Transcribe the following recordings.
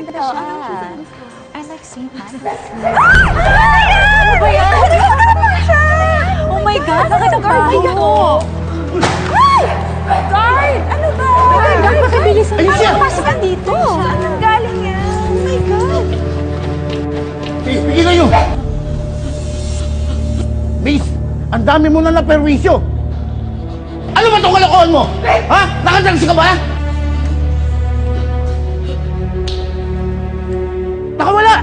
Maganda siya. I like St. Michael's. Ano ba yan? Oh my God, bakit ang bago mo? Guard! Ano ba? Oh my God, pakibilisan mo. Alicia! Pasok ka dito. Anong galing yan? Oh my God! Bigyan kayo! Base, ang dami mo na perwisyo. Ano ba itong kalokohan mo? Ha? Nakadrugs ka ba? Nakawala!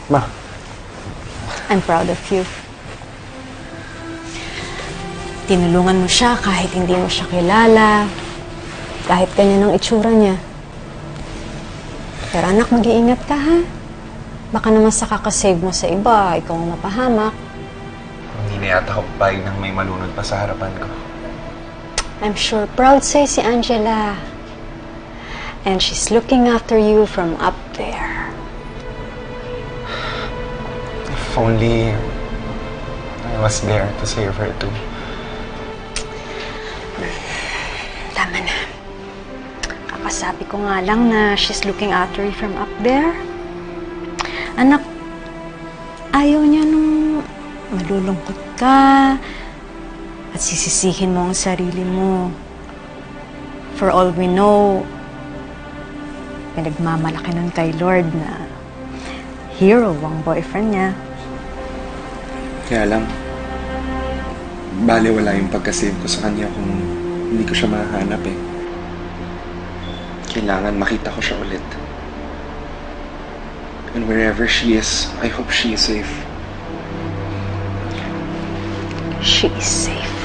Ma, I'm proud of you. Tinulungan mo siya kahit hindi mo siya kilala. Kahit ganyan ang itsura niya. Pero anak, mag-iingat ka ha. Baka naman sa kakasave mo sa iba, ikaw ang mapahamak. Hindi na yata ako papayag ng may malunod pa sa harapan ko. I'm sure proud sa'yo si Angela. And she's looking after you from up there. If only I was there to save her too. Tama na. Kakasabi ko nga lang na she's looking after you from up there. Anak, ayaw niya nung malulungkot ka at sisisihin mo ang sarili mo. For all we know, pinagmamalaki nun kay Lord na hero ang boyfriend niya. Kaya lang, baliwala yung pagkasave ko sa kanya kung hindi ko siya mahanap eh. Kailangan makita ko siya ulit. And wherever she is, I hope she is safe. She is safe.